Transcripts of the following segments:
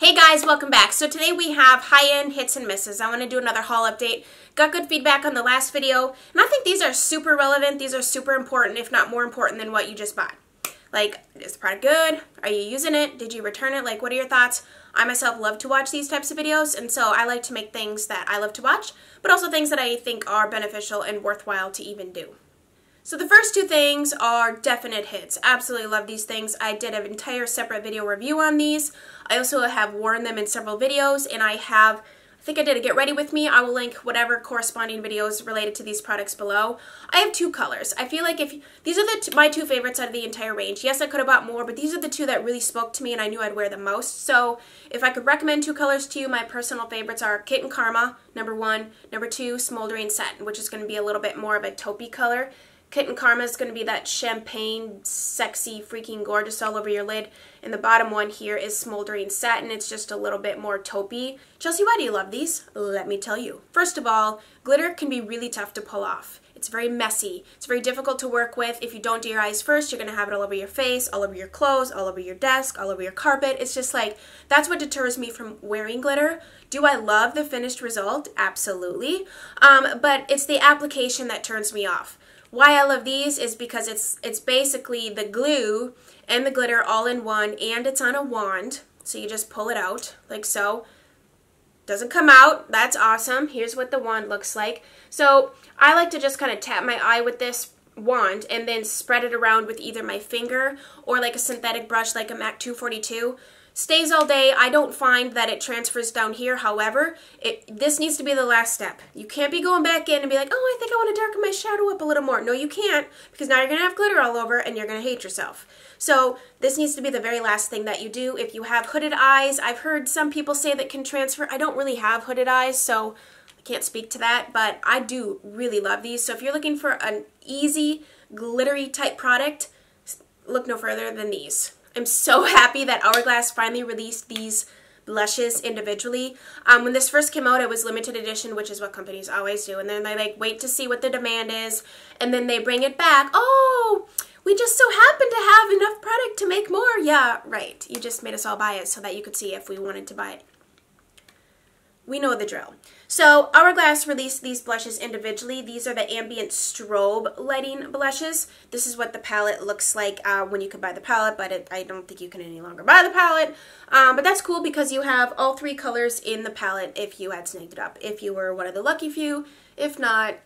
Hey guys, welcome back. So today we have high-end hits and misses. I want to do another haul update. Got good feedback on the last video, and I think these are super relevant. These are super important, if not more important than what you just bought. Like, is the product good? Are you using it? Did you return it? Like, what are your thoughts? I myself love to watch these types of videos, and so I like to make things that I love to watch, but also things that I think are beneficial and worthwhile to even do. So the first two things are definite hits. Absolutely love these things. I did an entire separate video review on these. I also have worn them in several videos, and I think I did a get ready with me. I will link whatever corresponding videos related to these products below. I have two colors. I feel like these are my two favorites out of the entire range. Yes, I could have bought more, but these are the two that really spoke to me and I knew I'd wear the most. So if I could recommend two colors to you, my personal favorites are Kitten Karma, number 1, number 2, Smoldering Satin, which is going to be a little bit more of a taupey color. Kitten Karma is going to be that champagne, sexy, freaking gorgeous all over your lid. And the bottom one here is Smoldering Satin. It's just a little bit more taupey. Chelsea, why do you love these? Let me tell you. First of all, glitter can be really tough to pull off. It's very messy. It's very difficult to work with. If you don't do your eyes first, you're going to have it all over your face, all over your clothes, all over your desk, all over your carpet. It's just like, that's what deters me from wearing glitter. Do I love the finished result? Absolutely. But it's the application that turns me off. Why I love these is because it's basically the glue and the glitter all in one, and it's on a wand. So you just pull it out like so. Doesn't come out. That's awesome. Here's what the wand looks like. So I like to just kind of tap my eye with this wand and then spread it around with either my finger or like a synthetic brush like a MAC 242. Stays all day. I don't find that it transfers down here. However, this needs to be the last step. You can't be going back in and be like, oh, I think I want to darken my shadow up a little more. No, you can't, because now you're going to have glitter all over and you're going to hate yourself. So this needs to be the very last thing that you do. If you have hooded eyes, I've heard some people say that can transfer. I don't really have hooded eyes, so I can't speak to that, but I do really love these. So if you're looking for an easy, glittery type product, look no further than these. I'm so happy that Hourglass finally released these blushes individually. When this first came out, it was limited edition, which is what companies always do. And then they like wait to see what the demand is, and then they bring it back. Oh, we just so happen to have enough product to make more. Yeah, right. You just made us all buy it so that you could see if we wanted to buy it. We know the drill. So Hourglass released these blushes individually. These are the ambient strobe lighting blushes. This is what the palette looks like when you could buy the palette, but I don't think you can any longer buy the palette. But that's cool because you have all 3 colors in the palette if you had snagged it up. If you were one of the lucky few. If not,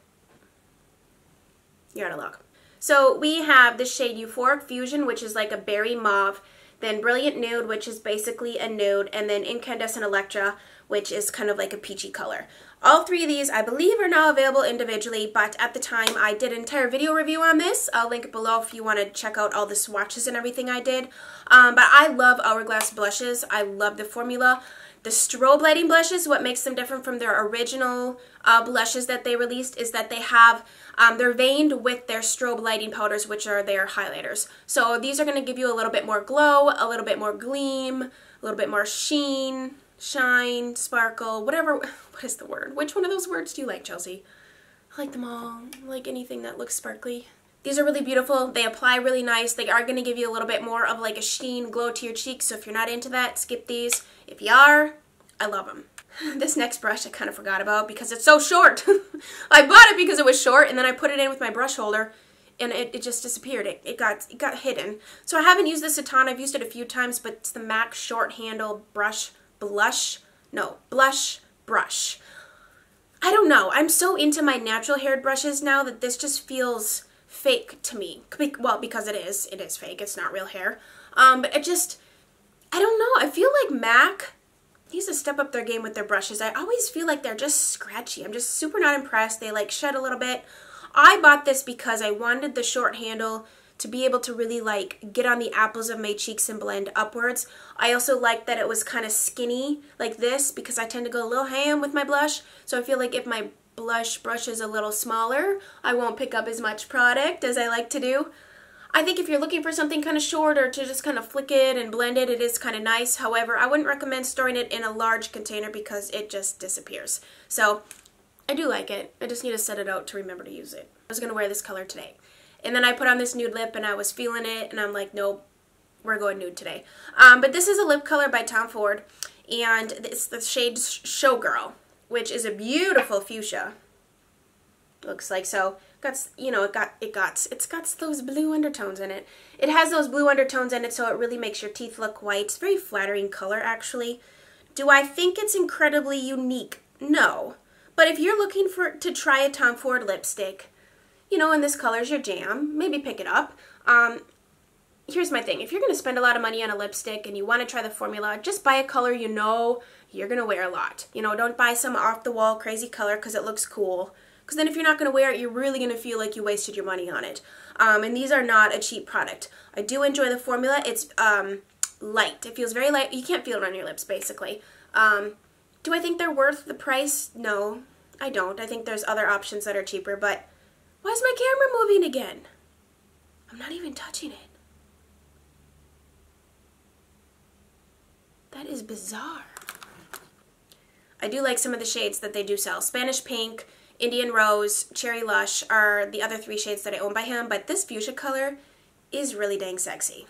you're out of luck. So we have the shade Euphoric Fusion, which is like a berry mauve. Then Brilliant Nude, which is basically a nude, and then Incandescent Electra, which is kind of like a peachy color. All 3 of these, I believe, are now available individually, but at the time I did an entire video review on this. I'll link it below if you want to check out all the swatches and everything I did. But I love Hourglass blushes. I love the formula. The strobe lighting blushes, what makes them different from their original blushes that they released is that they have, they're veined with their strobe lighting powders, which are their highlighters. So these are going to give you a little bit more glow, a little bit more gleam, a little bit more sheen, shine, sparkle, whatever. What is the word? Which one of those words do you like, Chelsea? I like them all. I like anything that looks sparkly. These are really beautiful. They apply really nice. They are going to give you a little bit more of like a sheen glow to your cheeks. So if you're not into that, skip these. If you are, I love them. This next brush I kind of forgot about because it's so short. I bought it because it was short, and then I put it in with my brush holder and it just disappeared. It got hidden. So I haven't used this a ton. I've used it a few times, but it's the MAC Short Handle Blush Brush. I don't know. I'm so into my natural haired brushes now that this just feels fake to me. Well, because it is fake. It's not real hair. But I don't know. I feel like MAC needs to step up their game with their brushes. I always feel like they're just scratchy. I'm just super not impressed. They like shed a little bit. I bought this because I wanted the short handle to be able to really like get on the apples of my cheeks and blend upwards. I also liked that it was kind of skinny like this because I tend to go a little ham with my blush. So I feel like if my blush brush is a little smaller, I won't pick up as much product as I like to do. I think if you're looking for something kind of short or to just kind of flick it and blend it, it is kind of nice. However, I wouldn't recommend storing it in a large container because it just disappears. So I do like it. I just need to set it out to remember to use it. I was going to wear this color today. And then I put on this nude lip and I was feeling it and I'm like, nope, we're going nude today. But this is a lip color by Tom Ford. and it's the shade Showgirl, which is a beautiful fuchsia. Looks like so. Got, you know, it's got those blue undertones in it. It has those blue undertones in it, so it really makes your teeth look white. It's a very flattering color, actually. Do I think it's incredibly unique? No. But if you're looking to try a Tom Ford lipstick, you know, and this color's your jam, maybe pick it up. Here's my thing. If you're going to spend a lot of money on a lipstick and you want to try the formula, just buy a color you know you're going to wear a lot. You know, don't buy some off-the-wall crazy color because it looks cool. Because then if you're not going to wear it, you're really going to feel like you wasted your money on it. And these are not a cheap product. I do enjoy the formula. It's light. It feels very light. You can't feel it on your lips, basically. Do I think they're worth the price? No, I don't. I think there's other options that are cheaper, but why is my camera moving again? I'm not even touching it. That is bizarre. I do like some of the shades that they do sell. Spanish Pink, Indian Rose, Cherry Lush are the other 3 shades that I own by him, but this fuchsia color is really dang sexy.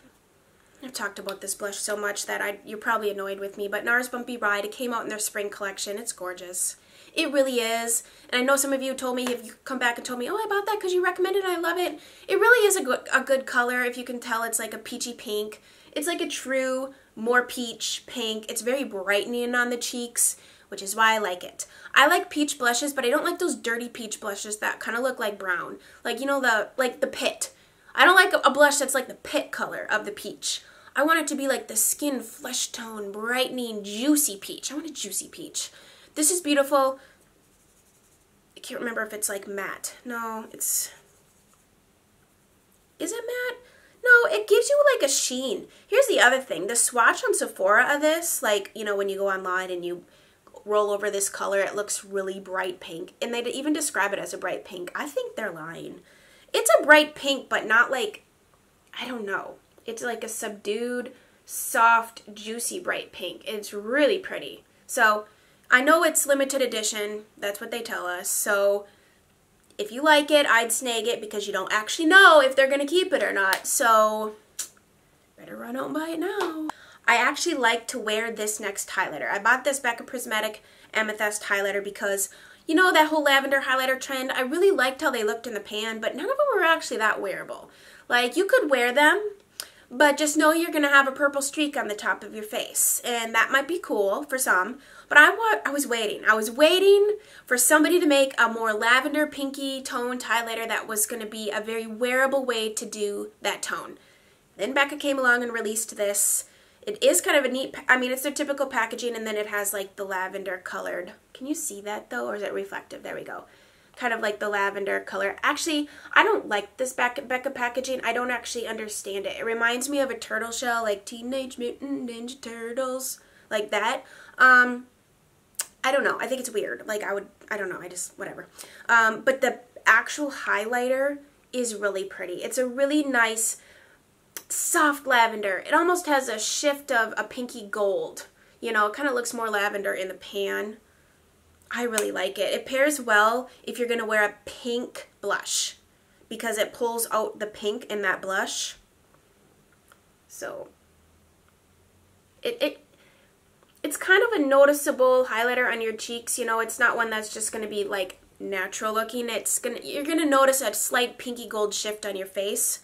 I've talked about this blush so much that you're probably annoyed with me, but Nars Bumpy Ride, it came out in their spring collection. It's gorgeous. It really is. And I know some of you told me, if you come back and told me, oh, I bought that because you recommended it, I love it. It really is a good color. If you can tell, it's like a peachy pink. It's like a true, more peach pink. It's very brightening on the cheeks, which is why I like it. I like peach blushes, but I don't like those dirty peach blushes that kind of look like brown. Like, you know, the pit. I don't like a blush that's like the pit color of the peach. I want it to be like the skin flesh tone, brightening, juicy peach. I want a juicy peach. This is beautiful. I can't remember if it's like matte. No, is it matte? No, it gives you like a sheen. Here's the other thing. The swatch on Sephora of this, like, you know, when you go online and you roll over this color, it looks really bright pink. And they even describe it as a bright pink. I think they're lying. It's a bright pink, but not like, I don't know. It's like a subdued, soft, juicy bright pink. It's really pretty. So I know it's limited edition. That's what they tell us. So if you like it, I'd snag it because you don't actually know if they're going to keep it or not. So better run out and buy it now. I actually like to wear this next highlighter. I bought this Becca Prismatic Amethyst highlighter because, you know, that whole lavender highlighter trend, I really liked how they looked in the pan, but none of them were actually that wearable. Like, you could wear them, but just know you're going to have a purple streak on the top of your face. And that might be cool for some. But I was waiting. I was waiting for somebody to make a more lavender pinky toned highlighter that was going to be a very wearable way to do that tone. Then Becca came along and released this. It is kind of a neat, I mean, it's their typical packaging, and then it has like the lavender colored. Can you see that though, or is it reflective? There we go. Kind of like the lavender color. Actually, I don't like this Becca packaging. I don't actually understand it. It reminds me of a turtle shell, like Teenage Mutant Ninja Turtles, like that. I don't know. I think it's weird. Like, I don't know. Whatever. But the actual highlighter is really pretty. It's a really nice, soft lavender. It almost has a shift of a pinky gold. You know, it kind of looks more lavender in the pan. I really like it. It pairs well if you're going to wear a pink blush because it pulls out the pink in that blush. So, it's kind of a noticeable highlighter on your cheeks. You know, it's not one that's just going to be like natural looking. You're going to notice a slight pinky gold shift on your face.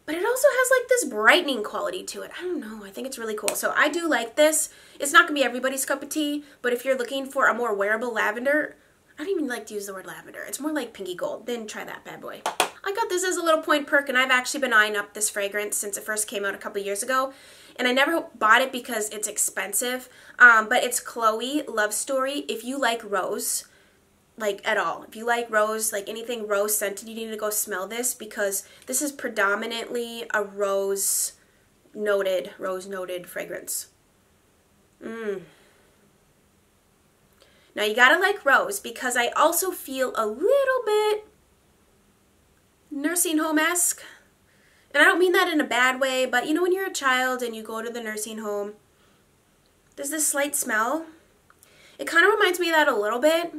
But it also has like this brightening quality to it. I don't know. I think it's really cool. So I do like this. It's not going to be everybody's cup of tea, but if you're looking for a more wearable lavender, I don't even like to use the word lavender. It's more like pinky gold. Then try that bad boy. I got this as a little point perk, and I've actually been eyeing up this fragrance since it first came out a couple years ago. And I never bought it because it's expensive, but it's Chloe Love Story. If you like rose, like at all, if you like rose, like anything rose scented, you need to go smell this because this is predominantly a rose noted fragrance. Now you gotta like rose because I also feel a little bit nursing home-esque. And I don't mean that in a bad way, but you know when you're a child and you go to the nursing home, there's this slight smell. It kind of reminds me of that a little bit.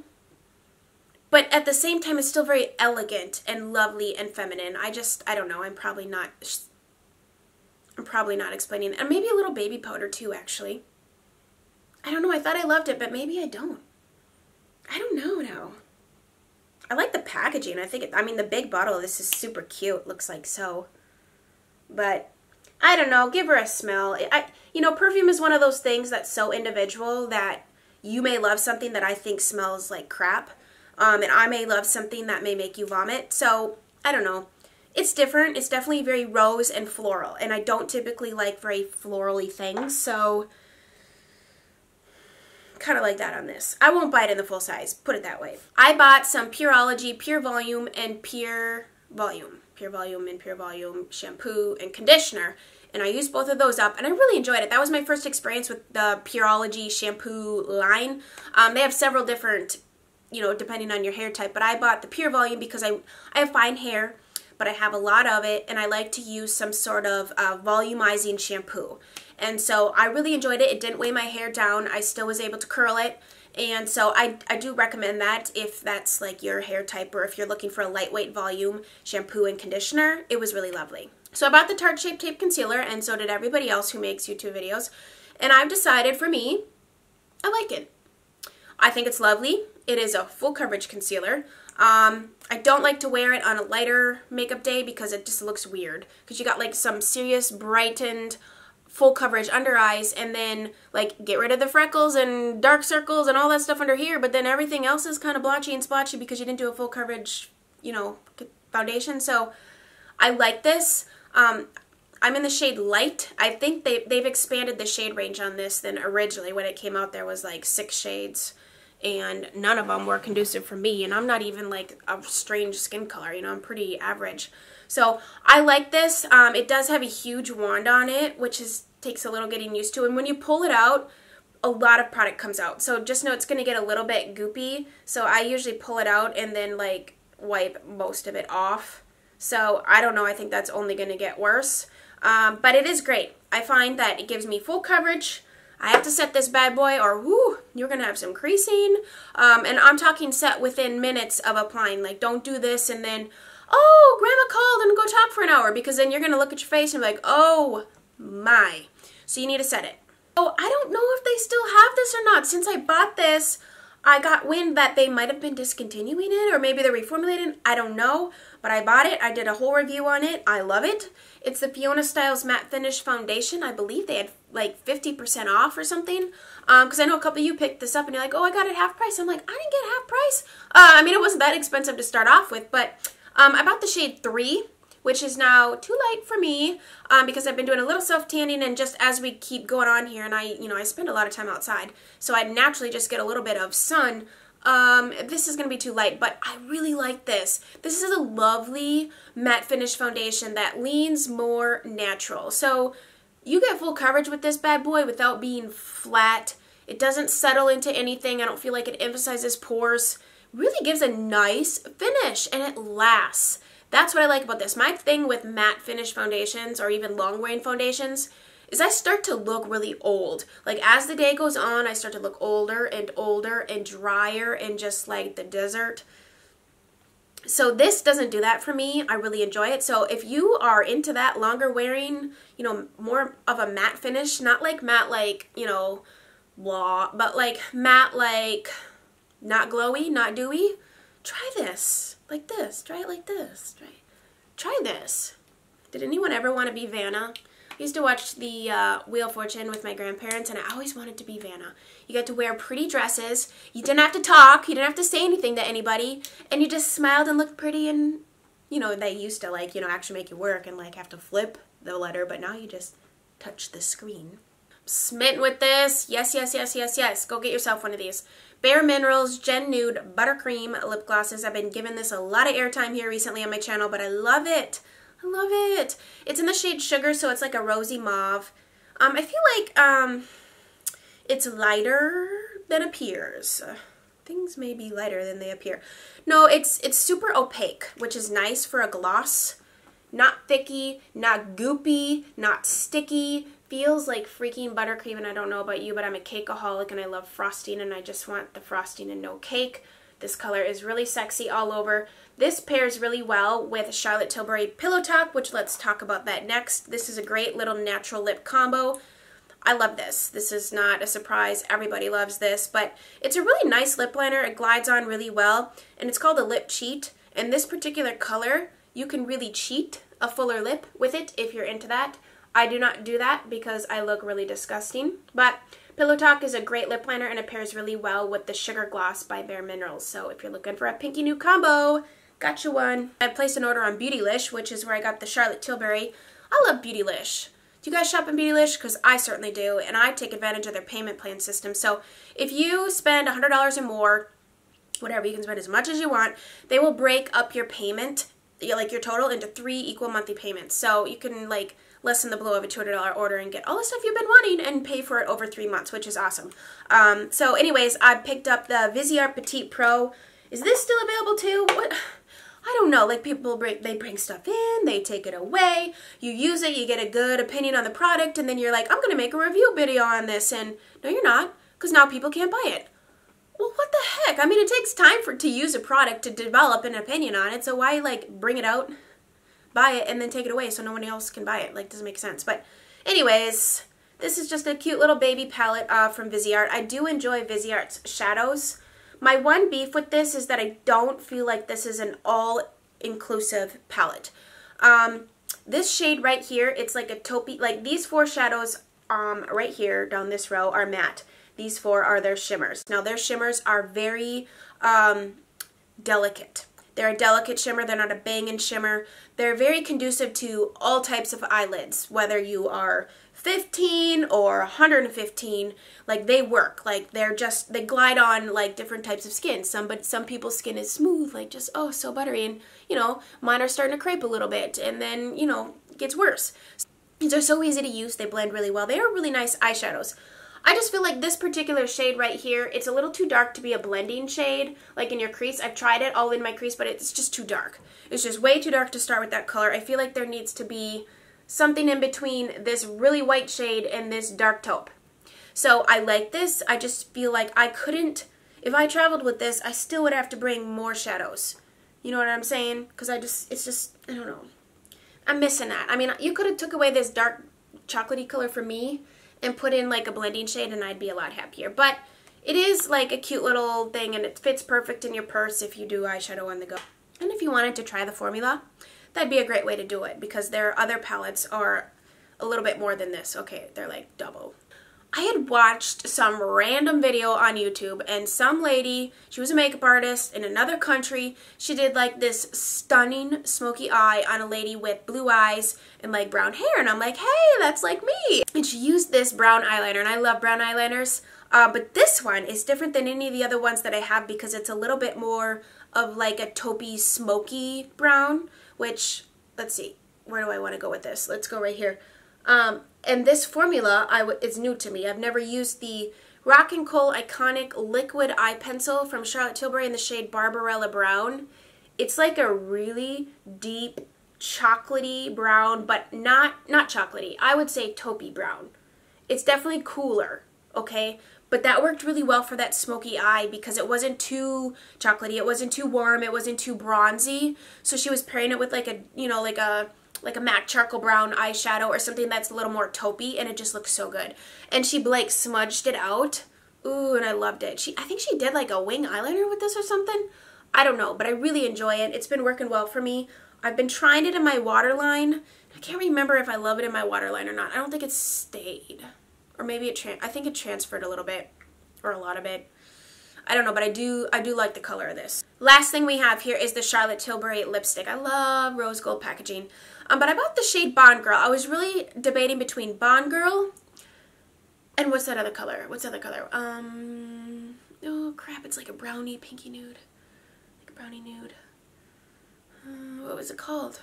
But at the same time, it's still very elegant and lovely and feminine. I don't know. I'm probably not explaining it. And maybe a little baby powder too, actually. thought I loved it, but maybe I don't. I don't know now. I like the packaging. I mean, the big bottle of this is super cute. Looks like so. But I don't know. Give her a smell. You know, perfume is one of those things that's so individual that you may love something that I think smells like crap. And I may love something that may make you vomit. So, I don't know. It's different. It's definitely very rose and floral. And I don't typically like very florally things. So, kind of like that on this. I won't buy it in the full size, put it that way. I bought some Pureology Pure Volume and Pure Volume shampoo and conditioner, and I used both of those up, and I really enjoyed it. That was my first experience with the Pureology shampoo line. They have several different, you know, depending on your hair type, but I bought the Pure Volume because I have fine hair, but I have a lot of it, and I like to use some sort of volumizing shampoo. And so I really enjoyed it. It didn't weigh my hair down. I still was able to curl it. And so I do recommend that if that's like your hair type, or if you're looking for a lightweight volume shampoo and conditioner. It was really lovely. So I bought the Tarte Shape Tape Concealer, and so did everybody else who makes YouTube videos. And I've decided, for me, I like it. I think it's lovely. It is a full coverage concealer. I don't like to wear it on a lighter makeup day because it just looks weird. Because you got like some serious brightened full coverage under eyes, and then like get rid of the freckles and dark circles and all that stuff under here, but then everything else is kind of blotchy and splotchy because you didn't do a full coverage, you know, foundation. So I like this. I'm in the shade Light. I think they've expanded the shade range on this than originally. When it came out, there was like 6 shades, and none of them were conducive for me, and I'm not even like a strange skin color, you know, I'm pretty average. So I like this. It does have a huge wand on it, which takes a little getting used to, and when you pull it out, a lot of product comes out. So just know it's going to get a little bit goopy, so I usually pull it out and then like wipe most of it off. So I don't know, I think that's only going to get worse. But it is great. I find that it gives me full coverage. I have to set this bad boy, or whoo, you're going to have some creasing. And I'm talking set within minutes of applying. Like, don't do this and then, oh, grandma called and go talk for an hour, because then you're going to look at your face and be like, oh my. So you need to set it. Oh, I don't know if they still have this or not. Since I bought this, I got wind that they might have been discontinuing it, or maybe they're reformulating. I don't know, but I bought it. I did a whole review on it. I love it. It's the Piona Styles Matte Finish Foundation. I believe they had like 50% off or something, because I know a couple of you picked this up and you're like, oh, I got it half price. I'm like, I didn't get half price. I mean, it wasn't that expensive to start off with, but I bought the shade 3, which is now too light for me, because I've been doing a little self-tanning, and just as we keep going on here, and I spend a lot of time outside, so I naturally just get a little bit of sun. This is going to be too light, but I really like this. This is a lovely matte finish foundation that leans more natural. So you get full coverage with this bad boy without being flat. It doesn't settle into anything. I don't feel like it emphasizes pores. Really gives a nice finish, and it lasts. That's what I like about this. My thing with matte finish foundations, or even long wearing foundations, is I start to look really old. Like, as the day goes on, I start to look older and drier and just like the desert. So this doesn't do that for me. I really enjoy it. So if you are into that longer wearing, you know, more of a matte finish, not like matte like, you know, blah, but like matte like not glowy, not dewy, try this. Like this. Try it like this. Try this. Did anyone ever want to be Vanna? I used to watch the Wheel of Fortune with my grandparents, and I always wanted to be Vanna. You got to wear pretty dresses. You didn't have to talk. You didn't have to say anything to anybody. And you just smiled and looked pretty, and, you know, they used to, like, you know, actually make you work and, like, have to flip the letter, but now you just touch the screen. Smitten with this. Yes, yes, yes, yes, yes. Go get yourself one of these. Bare Minerals Gen Nude Buttercream Lip Glosses. I've been giving this a lot of airtime here recently on my channel, but I love it. I love it. It's in the shade Sugar, so it's like a rosy mauve. I feel like it's lighter than appears. Things may be lighter than they appear. No, it's super opaque, which is nice for a gloss. Not thicky, not goopy, not sticky. Feels like freaking buttercream, and I don't know about you, but I'm a cakeaholic and I love frosting, and I just want the frosting and no cake. This color is really sexy all over. This pairs really well with Charlotte Tilbury Pillow Talk, which let's talk about that next. This is a great little natural lip combo. I love this. This is not a surprise. Everybody loves this, but it's a really nice lip liner. It glides on really well, and it's called a lip cheat. And this particular color, you can really cheat a fuller lip with it if you're into that. I do not do that because I look really disgusting, but Pillow Talk is a great lip liner, and it pairs really well with the Sugar Gloss by Bare Minerals. So if you're looking for a pinky nude combo, got you one. I placed an order on Beautylish, which is where I got the Charlotte Tilbury. I love Beautylish. Do you guys shop in Beautylish? Because I certainly do, and I take advantage of their payment plan system. So if you spend $100 or more, whatever, you can spend as much as you want, they will break up your payment, like your total, into 3 equal monthly payments. So you can like lessen the blow of a $200 order and get all the stuff you've been wanting and pay for it over 3 months, which is awesome. So anyways, I picked up the Viseart Petite Pro. Is this still available too? What? I don't know, like people bring stuff in, they take it away, you use it, you get a good opinion on the product, and then you're like, I'm going to make a review video on this, and no you're not, because now people can't buy it. Well, what the heck? I mean, it takes time to use a product to develop an opinion on it, so why like bring it out, buy it, and then take it away so no one else can buy it? Like, doesn't make sense. But anyways, this is just a cute little baby palette from Viseart. I do enjoy Viseart's shadows. My one beef with this is that I don't feel like this is an all-inclusive palette. This shade right here, it's like a taupey, like these 4 shadows right here down this row are matte. These 4 are their shimmers. Now their shimmers are very delicate. They're a delicate shimmer, they're not a banging shimmer. They're very conducive to all types of eyelids, whether you are 15 or 115, like they work. Like they glide on like different types of skin. Some people's skin is smooth, like just, oh, so buttery, and you know, mine are starting to crepe a little bit, and then, you know, it gets worse. They're so easy to use, they blend really well. They are really nice eyeshadows. I just feel like this particular shade right here, it's a little too dark to be a blending shade, like in your crease. I've tried it all in my crease, but it's just too dark. It's just way too dark to start with that color. I feel like there needs to be something in between this really white shade and this dark taupe. So I like this. I just feel like I couldn't, if I traveled with this, I still would have to bring more shadows. You know what I'm saying? Because it's just, I don't know. I'm missing that. I mean, you could have took away this dark chocolatey color for me and put in like a blending shade and I'd be a lot happier. But it is like a cute little thing, and it fits perfect in your purse if you do eyeshadow on the go. And if you wanted to try the formula, that'd be a great way to do it, because their other palettes are a little bit more than this. Okay, they're like double. I had watched some random video on YouTube, and some lady, she was a makeup artist in another country, she did like this stunning smoky eye on a lady with blue eyes and like brown hair, and I'm like, hey, that's like me. And she used this brown eyeliner, and I love brown eyeliners, but this one is different than any of the other ones that I have because it's a little bit more of like a taupey, smoky brown, which, let's see, where do I want to go with this? Let's go right here. And this formula is new to me. I've never used the Rock & Kohl Iconic Liquid Eye Pencil from Charlotte Tilbury in the shade Barbarella Brown. It's like a really deep chocolatey brown, but not chocolatey. I would say taupey brown. It's definitely cooler, okay? But that worked really well for that smoky eye because it wasn't too chocolatey, it wasn't too warm, it wasn't too bronzy. So she was pairing it with like a, you know, like a matte charcoal brown eyeshadow or something that's a little more taupey, and it just looks so good. And she like smudged it out. Ooh, and I loved it. I think she did like a wing eyeliner with this or something. I don't know, but I really enjoy it. It's been working well for me. I've been trying it in my waterline. I can't remember if I love it in my waterline or not. I don't think it stayed. Or maybe I think it transferred a little bit, or a lot of it. I don't know, but I do like the color of this. Last thing we have here is the Charlotte Tilbury lipstick. I love rose gold packaging. But I bought the shade Bond Girl. I was really debating between Bond Girl and what's that other color? What's the other color? Oh crap, it's like a brownie, pinky nude. Like a brownie nude. What was it called?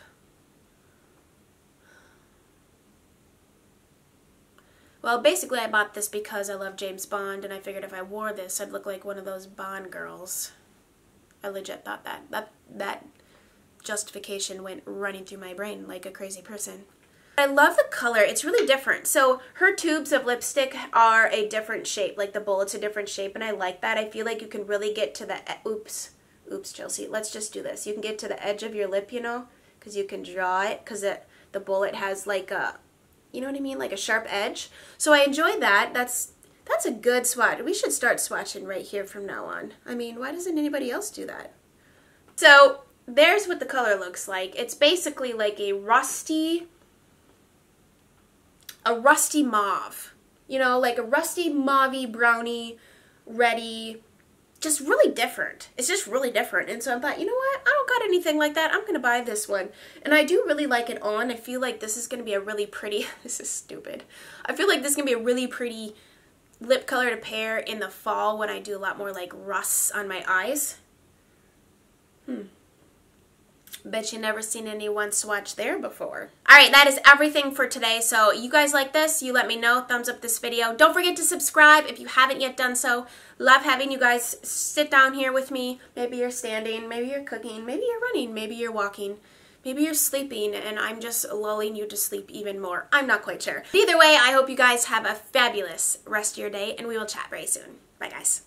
Well, basically I bought this because I love James Bond, and I figured if I wore this, I'd look like one of those Bond girls. I legit thought that justification went running through my brain like a crazy person. I love the color. It's really different. So her tubes of lipstick are a different shape, like the bullet's a different shape, and I like that. I feel like you can really get to the, oops, Chelsea, let's just do this. You can get to the edge of your lip, you know, because you can draw it, because the bullet has like a You know what I mean? Like a sharp edge. So I enjoy that. That's a good swatch. We should start swatching right here from now on. I mean, why doesn't anybody else do that? So there's what the color looks like. It's basically like a rusty mauve. You know, like a rusty mauvey, browny, reddy, just really different. It's just really different. And so I thought, you know what? I don't got anything like that. I'm going to buy this one. And I do really like it on. I feel like this is going to be a really pretty, this is stupid. I feel like this is going to be a really pretty lip color to pair in the fall when I do a lot more like rusts on my eyes. Bet you never seen anyone swatch there before. Alright, that is everything for today. So you guys like this? You let me know. Thumbs up this video. Don't forget to subscribe if you haven't yet done so. Love having you guys sit down here with me. Maybe you're standing, maybe you're cooking, maybe you're running, maybe you're walking, maybe you're sleeping and I'm just lulling you to sleep even more. I'm not quite sure. Either way, I hope you guys have a fabulous rest of your day and we will chat very soon. Bye guys.